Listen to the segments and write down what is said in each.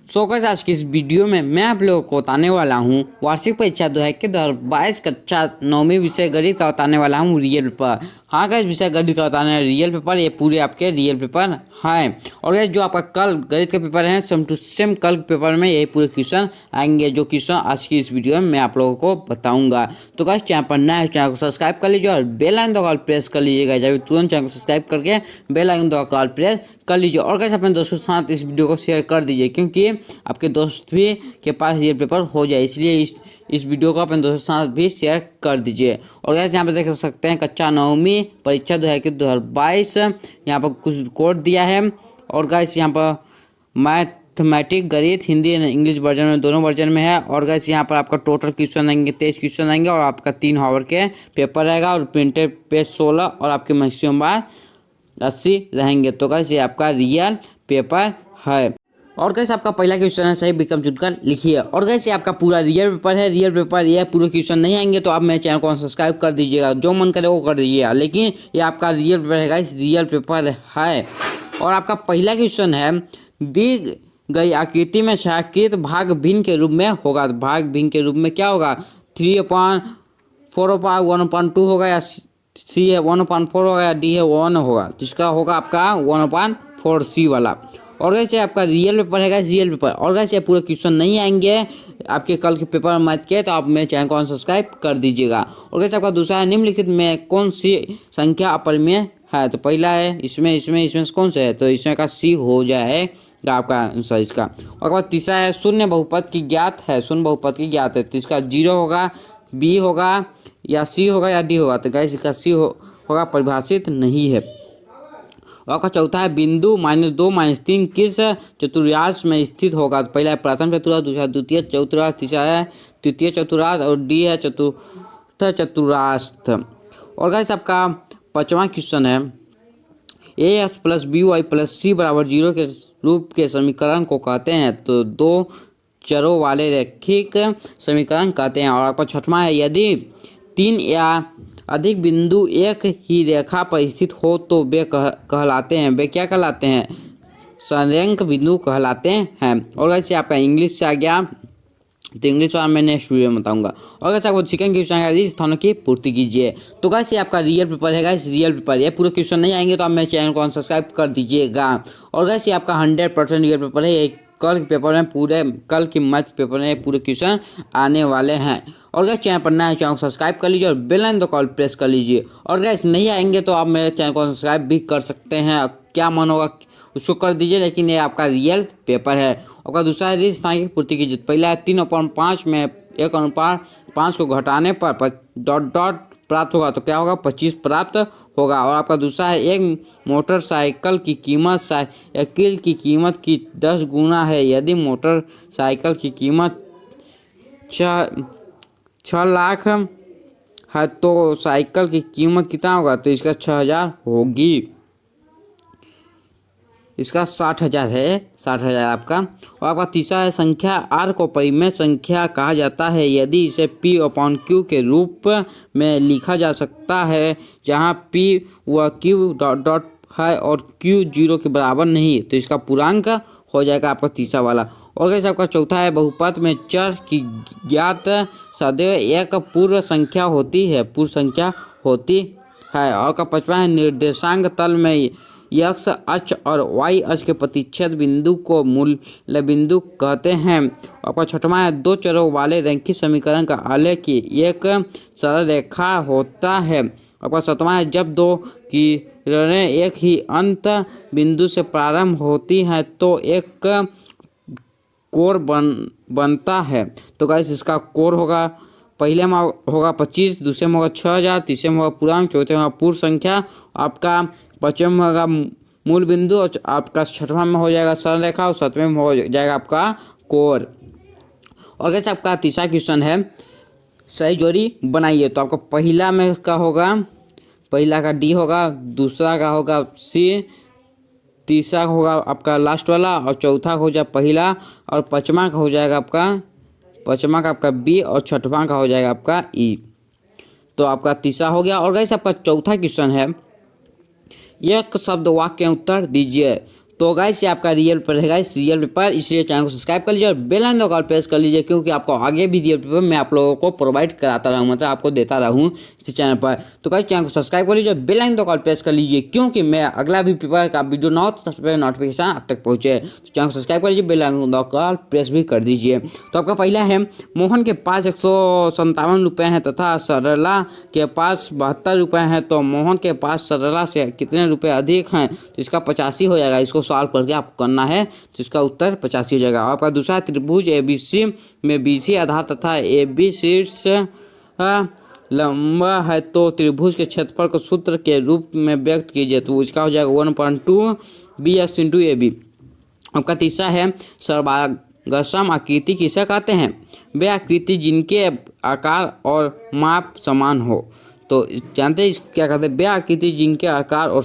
So guys आज की इस वीडियो में मैं आप लोगों को बताने वाला हूँ वार्षिक परीक्षा 2022 कक्षा 9वीं विषय गणित का बताने वाला हूँ रियल पेपर। हाँ गाइस विषय गणित का बताने रियल पेपर, ये पूरे आपके रियल पेपर हैं। और गाइस जो आपका कल गणित के पेपर हैं सेम टू सेम कल पेपर में यही पूरे क्वेश्चन आएंगे, जो क्वेश्चन आज की इस वीडियो में मैं आप लोगों को बताऊंगा। तो गाइस चैनल पर नया है चैनल को सब्सक्राइब कर लीजिए और बेल आइकन दबाकर प्रेस कर लीजिएगा। जब तुरंत चैनल को सब्सक्राइब करके बेल आइकन दबाकर प्रेस कर लीजिए। और गाइस अपने दोस्तों के साथ इस वीडियो को शेयर कर दीजिए, क्योंकि आपके दोस्त भी के पास ये पेपर हो जाए, इसलिए इस वीडियो को अपने दोस्तों के साथ भी शेयर कर दीजिए। और गाइस यहाँ पे देख सकते हैं कक्षा 9वीं परीक्षा 2022 यहाँ पर कुछ कोड दिया है। और गाइस यहाँ पर मैथमेटिक गणित हिंदी एंड इंग्लिश वर्जन में, दोनों वर्जन में है। और गाइस यहाँ पर आपका टोटल क्वेश्चन आएंगे 23 क्वेश्चन आएंगे और आपका 3 आवर के पेपर रहेगा और प्रिंटेड पेज 16 और आपके मैक्सिमम बार 80 रहेंगे। तो गाइस ये आपका रियल पेपर है। और गाइस आपका पहला क्वेश्चन है सही विकल्प चुनकर लिखिए। और गाइस ये आपका पूरा रियल पेपर है। रियल पेपर ये पूरे क्वेश्चन नहीं आएंगे तो आप मेरे चैनल को सब्सक्राइब कर दीजिएगा, जो मन करे वो कर दीजिएगा, लेकिन ये आपका रियल पेपर है गाइस, रियल पेपर है। और आपका पहला क्वेश्चन है दी गई आकृति में छायांकित भाग भिन्न के रूप में होगा। भाग भिन्न के रूप में क्या होगा? 3/4/1/2 होगा, या सी है 1/4 होगा, या डी है 1 होगा। तो इसका होगा आपका 1/4 सी वाला। और वैसे आपका रियल पेपर है रियल पेपर। और वैसे पूरे क्वेश्चन नहीं आएंगे आपके कल के पेपर मैथ के, तो आप मेरे चैनल को सब्सक्राइब कर दीजिएगा। और वैसे आपका दूसरा है निम्नलिखित में कौन सी संख्या अपरिमेय है। तो पहला है इसमें कौन सा है, तो इसमें का सी हो जाएगा आपका आंसर इसका। और बाद तीसरा है शून्य बहुपद की ज्ञात है। शून्य बहुपद की ज्ञात है, तो इसका 0 होगा, बी होगा, या सी होगा, या डी होगा। तो गाइस इसका सी होगा, परिभाषित नहीं है। और आपका चौथा है बिंदु -2 -3 किस चतुर्याश में स्थित होगा। तो पहला है प्रथम चतुर्थ, दूसरा द्वितीय चतुर्थ, तीसरा है तृतीय चतुर्थ और डी है चतुर्थ चतुरास्थ। और गाइस आपका पांचवा क्वेश्चन है ax + by + c = 0 के रूप के समीकरण को कहते हैं। तो दो चरों वाले रैखिक समीकरण कहते हैं। और आपका छठवां है यदि 3 या अधिक बिंदु एक ही रेखा पर स्थित हो तो वे कहलाते हैं, वे क्या कहलाते हैं? संरेख बिंदु कहलाते हैं। और वैसे आपका इंग्लिश से आ गया, तो इंग्लिश वाला मैं नेक्स्ट वीडियो में बताऊंगा। और वैसे आपको चिकन की क्वेश्चन स्थानों की पूर्ति कीजिए। तो वैसे आपका रियल पेपर है गाइस, रियल पेपर। ये पूरे क्वेश्चन नहीं आएंगे तो आप मेरे चैनल को सब्सक्राइब कर दीजिएगा। और वैसे आपका 100% रियल पेपर है। ये कल के पेपर में पूरे कल की मैथ पेपर में पूरे क्वेश्चन आने वाले हैं। और गैस चैनल पर नया है चैनल को सब्सक्राइब कर लीजिए और बेल आइकन तो कॉल प्रेस कर लीजिए। और गैस नहीं आएंगे तो आप मेरे चैनल को सब्सक्राइब भी कर सकते हैं, क्या मन होगा उसको कर दीजिए, लेकिन ये आपका रियल पेपर है। आपका दूसरा है स्थान की पूर्ति कीजिए। पहला है 3/5 में 1/5 को घटाने पर डॉट डॉट प्राप्त होगा, तो क्या होगा? 25 प्राप्त होगा। और आपका दूसरा है एक मोटरसाइकिल की कीमत साइकिल की कीमत की 10 गुना है। यदि मोटरसाइकिल की कीमत 6 लाख है तो साइकिल की कीमत कितना होगा? तो इसका 6000 होगी, इसका 60,000 है, 60,000 आपका। और आपका तीसरा है संख्या r को परिमेय संख्या कहा जाता है यदि इसे p/q के रूप में लिखा जा सकता है, जहां p व q डॉट डॉट है और q 0 के बराबर नहीं, तो इसका पूर्णांक हो जाएगा आपका तीसरा वाला। और कैसे आपका चौथा है बहुपद में चर की ज्ञात सदैव एक पूर्ण संख्या होती है, और का पांचवा है निर्देशांक तल में x अक्ष और y अक्ष के प्रतिच्छेद बिंदु को मूल बिंदु कहते हैं। आपका छठवां है दो चरों वाले रैखिक समीकरण का आलेख की एक सरल रेखा होता है। आपका सातवां है जब दो किरणें एक ही अंत बिंदु से प्रारंभ होती हैं तो एक कोण बनता है। तो गाइस इसका कोण होगा, पहले में होगा 25, दूसरे में होगा 6000, तीसरे में होगा पूर्णांक, चौथे में होगा पूर्ण संख्या, आपका पांचवें में होगा मूल बिंदु, और आपका छठवां में हो जाएगा सरल रेखा, और सातवें में हो जाएगा आपका कोण। और कैसे आपका तीसरा क्वेश्चन है सही जोड़ी बनाइए। तो आपका पहला में का होगा, पहला का डी होगा, दूसरा का होगा सी, तीसरा होगा आपका लास्ट वाला, और चौथा हो जाएगा पहला, और पांचवा का हो जाएगा आपका बी, और छठवां का हो जाएगा आपका ई। तो आपका तीसरा हो गया। और गाइस आपका चौथा क्वेश्चन है एक शब्द वाक्य उत्तर दीजिए। तो गाइस ये आपका रियल पेपर है गाइस, रियल पेपर, इसलिए चैनल को सब्सक्राइब कर लीजिए और बेल आइकन दबाकर प्रेस कर लीजिए, क्योंकि आपको आगे भी रियल पेपर मैं आप लोगों को प्रोवाइड कराता रहूँ, मतलब आपको देता रहूँ इस चैनल पर। तो गाइस चैनल को सब्सक्राइब कर लीजिए और बेल आइकन दबाकर प्रेस कर लीजिए, क्योंकि मैं अगला भी पेपर का वीडियो ना हो तो सबसे पहले नोटिफिकेशन आप तक पहुँचे। तो चैनल को सब्सक्राइब कर लीजिए, बेल आइकन दबाकर प्रेस भी कर दीजिए। तो आपका पहला है, मोहन के पास 157 रुपये हैं तथा सरला के पास 72 रुपये हैं, तो मोहन के पास सरला से कितने रुपये अधिक हैं? तो इसका 85 हो जाएगा। इसको सॉल्व करके आपको करना है, तो इसका उत्तर 85 हो जाएगा। आपका दूसरा, त्रिभुज ABC में BC आधार तथा AB शीर्ष लंबा है, तो त्रिभुज के क्षेत्रफल को सूत्र के रूप में व्यक्त कीजिए। तो इसका हो जाएगा 1/2 BX × AB। आपका तीसरा है, सर्वागसम आकृति किसे कहते हैं? वे आकृति जिनके आकार और माप समान हो। तो जानते हैं इसको क्या कहते हैं? वे आकृति जिनके आकार और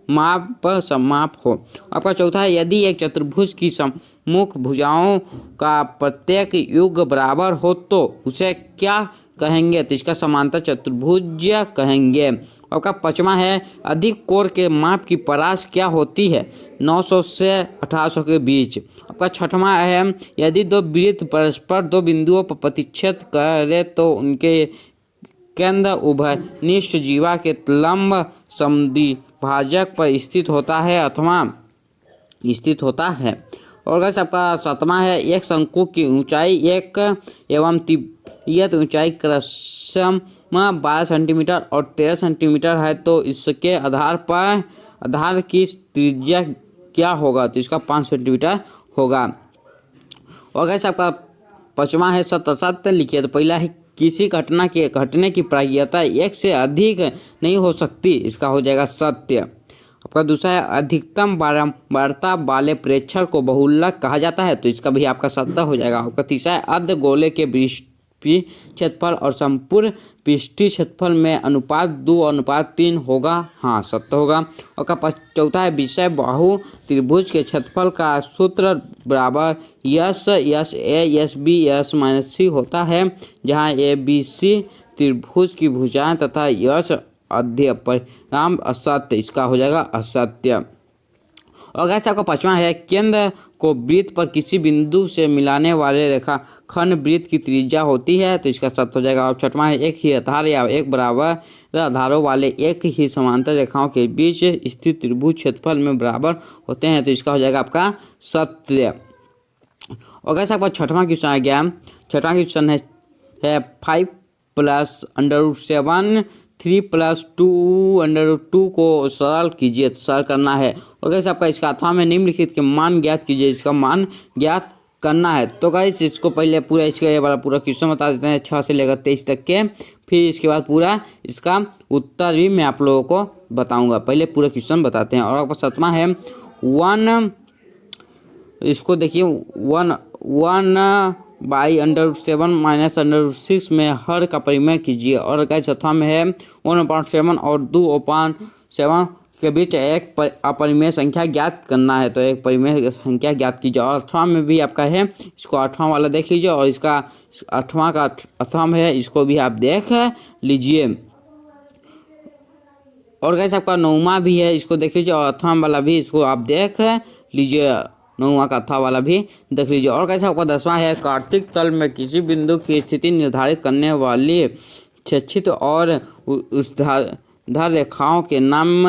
माप समाप हो। आपका चौथा है, यदि एक चतुर्भुज की सम्मुख भुजाओं का प्रत्येक युग बराबर हो तो उसे क्या कहेंगे? तो इसका समांतर चतुर्भुज कहेंगे। आपका पांचवा है, अधिक कोण के माप की परास क्या होती है? 900 से 1800 के बीच। आपका छठवां है, यदि दो वृत्त परस्पर दो बिंदुओं पर प्रतिच्छेद करे तो उनके केंद्र उभयनिष्ठ जीवा के लंब समद्विभाजक पर स्थित होता है अथवा स्थित होता है। और गाइस आपका सातवां है, एक शंकु की ऊंचाई एक एवं तिर्यक ऊंचाई क्रमशः 12 सेंटीमीटर और 13 सेंटीमीटर है, तो इसके आधार की त्रिज्या क्या होगा? तो इसका 5 सेंटीमीटर होगा। और गाइस आपका पांचवा है, सत्य लिखिए। तो पहला है, किसी घटना के घटने की प्रायिकता एक से अधिक नहीं हो सकती। इसका हो जाएगा सत्य। आपका दूसरा है, अधिकतम बारंबारता वाले प्रेक्षण को बहुलक कहा जाता है। तो इसका भी आपका सत्य हो जाएगा। आपका तीसरा है, अर्धगोले के पृष्ठीय क्षेत्रफल और संपूर्ण पृष्ठीय क्षेत्रफल में अनुपात 2:3 होगा। हाँ, सत्य होगा। और चौथा है, विषय बाहु त्रिभुज के क्षेत्रफल का सूत्र बराबर s a s b s -c होता है, जहाँ ABC त्रिभुज की भुजाएं तथा यस अध्य परिणाम असत्य। इसका हो जाएगा असत्य। और गाइस आपका पांचवा है, केंद्र को वृत्त पर किसी बिंदु से मिलाने वाले रेखाखंड वृत्त की त्रिज्या होती है। तो इसका सत्य हो जाएगा। और छठवां है, एक ही आधार या एक बराबर आधारों वाले एक ही समांतर रेखाओं के बीच स्थित त्रिभुज क्षेत्रफल में बराबर होते हैं। तो इसका हो जाएगा आपका सत्य। और गाइस आपका छठवां क्वेश्चन आ गया। छठवां क्वेश्चन है 5 + √7 3 + 2√2 को सरल कीजिए। सरल करना है। और गाइस आपका इसका अथवा में निम्नलिखित के मान ज्ञात कीजिए। इसका मान ज्ञात करना है। तो गाइस इसको पहले पूरा इसका ये वाला पूरा क्वेश्चन बता देते हैं 6 से लेकर 23 तक के, फिर इसके बाद पूरा इसका उत्तर भी मैं आप लोगों को बताऊंगा। पहले पूरा क्वेश्चन बताते हैं। और आपका सातवां है 1, इसको देखिए 1/√7 - √6 में हर का परिमेय कीजिए। और गाइस अथवा में है 1/7 और 2/7 के बीच एक अपरिमेय संख्या ज्ञात करना है। तो एक परिमेय संख्या ज्ञात कीजिए। और अथवा में भी आपका है, इसको अथवा वाला देख लीजिए, और इसका अथवा का अथवा में है, इसको भी आप देख लीजिए। और गाइस आपका नौवां भी है, इसको देख लीजिए, और अथवा वाला भी इसको आप देख लीजिए, नौवां का अथवा वाला भी देख लीजिए। और कैसे आपका 10वां है, कार्तिक तल में किसी बिंदु की स्थिति निर्धारित करने वाली क्षेत्रित और ऊर्ध्वाधर रेखाओं के नाम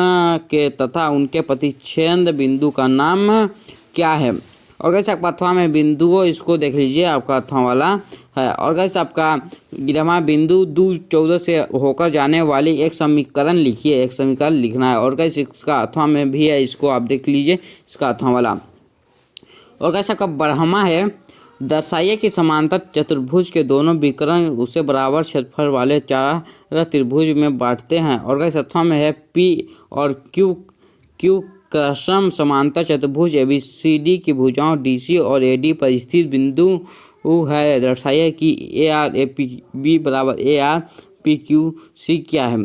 के तथा उनके प्रतिच्छेद बिंदु का नाम क्या है? और कैसे आपका अथवा में बिंदुओं, इसको देख लीजिए, आपका अथवा वाला है। और कैसे आपका 11वां बिंदु 2-14 से होकर जाने वाली एक समीकरण लिखिए। एक समीकरण लिखना है। और कैसे इसका अथवा में भी है, इसको आप देख लीजिए, इसका अथवा वाला। और कैसा का 12वां है, दर्शाइए कि समांतर चतुर्भुज के दोनों विकर्ण उसे बराबर क्षेत्रफल वाले 4 त्रिभुज में बांटते हैं। और कैसे अथवा में है, P और Q क्रमशः समांतर चतुर्भुज ABCD की भुजाओं DC और AD पर स्थित बिंदु है। दर्शाइए कि AR-APB बराबर AR-PQC क्या है।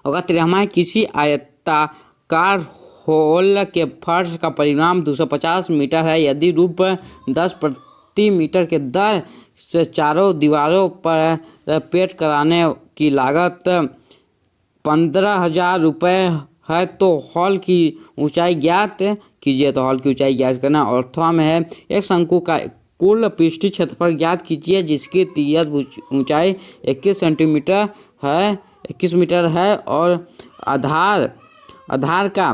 और 13वां है, किसी आयताकार होल के फर्श का परिमाण 250 मीटर है, यदि रूप 10 प्रति मीटर के दर से चारों दीवारों पर पेंट कराने की लागत 15,000 रुपये है तो हॉल की ऊंचाई ज्ञात कीजिए। तो हॉल की ऊंचाई ज्ञात करना। और अथवा में है एक शंकु का कुल पृष्ठीय क्षेत्रफल ज्ञात कीजिए जिसकी तिर्यक ऊंचाई 21 सेंटीमीटर है 21 मीटर है और आधार का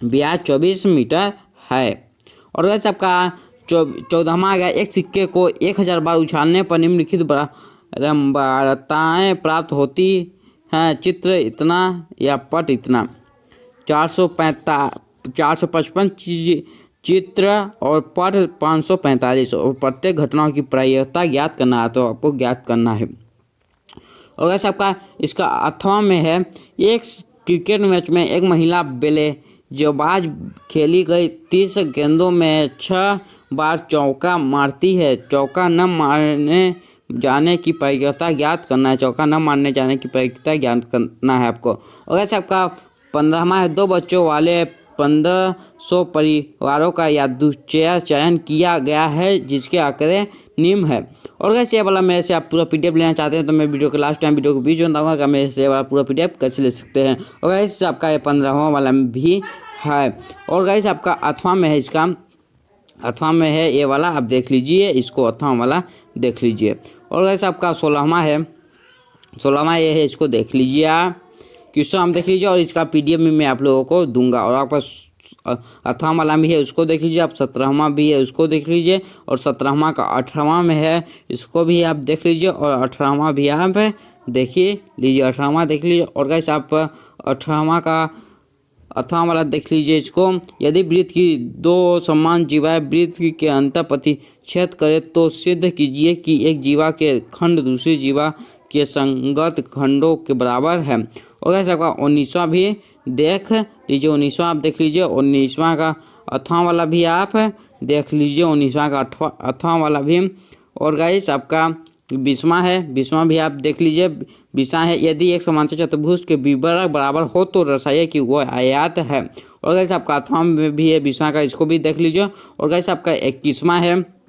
ब्याज 24 मीटर है। और वैसे आपका 14वां आ गया, एक सिक्के को 1000 बार उछालने पर निम्नलिखित बारम्बारताएँ प्राप्त होती हैं। चित्र इतना या पट इतना। 455 चित्र और पट 545 और प्रत्येक घटनाओं की प्रायिकता ज्ञात करना है। तो आपको ज्ञात करना है। और वैसे आपका इसका अथवा में है एक क्रिकेट मैच में एक महिला बल्लेबाज खेली गई 30 गेंदों में 6 बार चौका मारती है। चौका न मारने जाने की प्रायिकता ज्ञात करना है। चौका न मारने जाने की प्रायिकता ज्ञात करना है आपको। और वैसे आपका 15वां है 2 बच्चों वाले 1500 परिवारों का यादृच्छिक चयन किया गया है जिसके आंकड़े निम्न है। और वैसे ये वाला मेरे से आप पूरा पीडीएफ लेना चाहते हैं तो मैं वीडियो के लास्ट टाइम वीडियो को बीच में बताऊंगा कि मेरे से वाला पूरा पीडीएफ कैसे ले सकते हैं। और वैसे आपका ये 15वां वाला भी है। और वैसे आपका अथवा में है इसका अथवा में है ये वाला आप देख लीजिए, इसको अथवा वाला देख लीजिए। और वैसे आपका 16वां है 16वां ये है, इसको देख लीजिए आप क्वेश्चन हम देख लीजिए और इसका पीडीएफ में मैं आप लोगों को दूंगा। और आपका 18वां वाला भी है उसको देख लीजिए आप। 17वां भी है उसको देख लीजिए। और 17वां का 18वां में है इसको भी आप देख लीजिए। और 18वां भी आप देखिए लीजिए 18वां देख लीजिए। और गाइस आप 18वां का 18वां वाला देख लीजिए इसको। यदि वृत्त की 2 समान जीवाएं वृत्त के अंतर प्रतिच्छेद करे तो सिद्ध कीजिए कि एक जीवा के खंड दूसरी जीवा के संगत खंडों के बराबर है। और ऐसा आपका 19वां भी देख लीजिए। 19वां आप देख लीजिए। 19वां का अथवा वाला भी आप देख लीजिए। 19वां का अथवा वाला भी। और गाइस आपका 20वां है 20वां भी आप देख लीजिए। 20वां है यदि एक समांतर चतुर्भुज के विवरण बराबर हो तो दर्शाइए कि वह आयत है। और गाइस आपका अथवा में भी है 20वां का, इसको भी देख लीजिए। और गाइस आपका 21वां है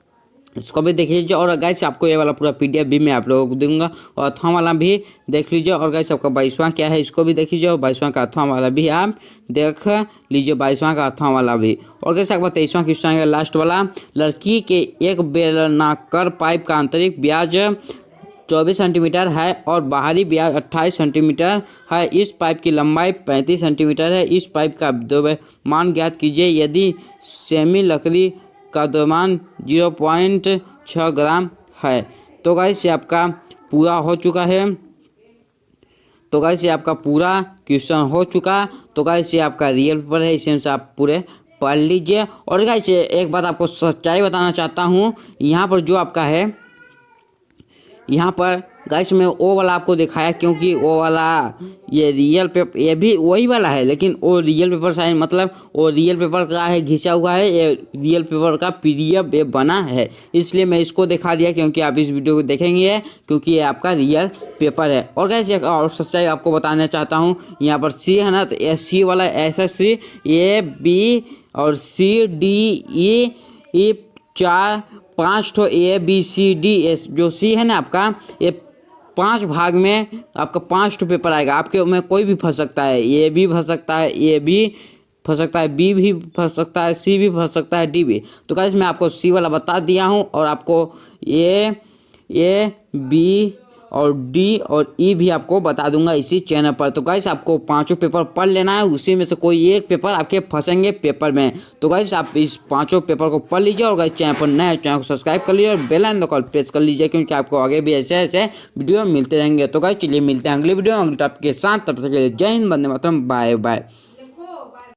इसको भी देख लीजिए। और गाइस आपको ये वाला पूरा पीडीएफ भी मैं आप लोगों को दूंगा और अथवा वाला भी देख लीजिए। और गाइस आपका 22वां क्या है इसको भी देख लीजिए। और 22वां का अथवा वाला भी आप देख लीजिए। 22वां का अथवा वाला भी। और गाइस आपका 23वां क्वेश्चन है लास्ट वाला। लड़की के एक बेलनाकार पाइप का आंतरिक व्यास 24 सेंटीमीटर है और बाहरी व्यास 28 सेंटीमीटर है। इस पाइप की लंबाई 35 सेंटीमीटर है। इस पाइप का द्रव्यमान ज्ञात कीजिए। यदि सेमी लकड़ी का द्रव्यमान 0.6 ग्राम है। तो गाइस ये आपका पूरा हो चुका है। तो गाइस ये आपका पूरा क्वेश्चन हो चुका। तो गाइस ये आपका रियल पेपर है, इसे आप पूरे पढ़ लीजिए। और गाइस एक बात आपको सच्चाई बताना चाहता हूँ। यहाँ पर जो आपका है यहाँ पर गाइस मैं वो वाला आपको दिखाया क्योंकि वो वाला ये रियल पेपर ये भी वही वाला है लेकिन वो रियल पेपर साइज मतलब वो रियल पेपर का है घिसा हुआ है। ये रियल पेपर का पीडीएफ ये बना है इसलिए मैं इसको दिखा दिया क्योंकि आप इस वीडियो को देखेंगे क्योंकि ये आपका रियल पेपर है। और गाइस एक और सच्चाई आपको बताना चाहता हूँ। यहाँ पर सी है ना, तो ये सी वाला SSC AB और CDE 4-5 ठो ABCD जो सी है ना आपका ये 5 भाग में आपका 5 ठो पेपर आएगा। आपके में कोई भी फंस सकता है। ए भी फंस सकता है, ए भी फंस सकता है, बी भी फंस सकता है, सी भी फंस सकता है, डी भी। तो गाइस मैं आपको सी वाला बता दिया हूँ और आपको ए बी और डी और ई भी आपको बता दूंगा इसी चैनल पर। तो गाइस आपको 5 पेपर पढ़ लेना है, उसी में से कोई एक पेपर आपके फंसेंगे पेपर में। तो गाइस आप इस 5 पेपर को पढ़ लीजिए और गाइस चैनल पर नए चैनल को सब्सक्राइब कर लीजिए और बेल आइकन को प्रेस कर लीजिए क्योंकि आपको आगे भी ऐसे ऐसे वीडियो मिलते रहेंगे। तो गाइस चलिए मिलते हैं अगले वीडियो में अगले टॉपिक के साथ। तब तक के लिए जय हिंद, वंदे मातरम, बाय बाय।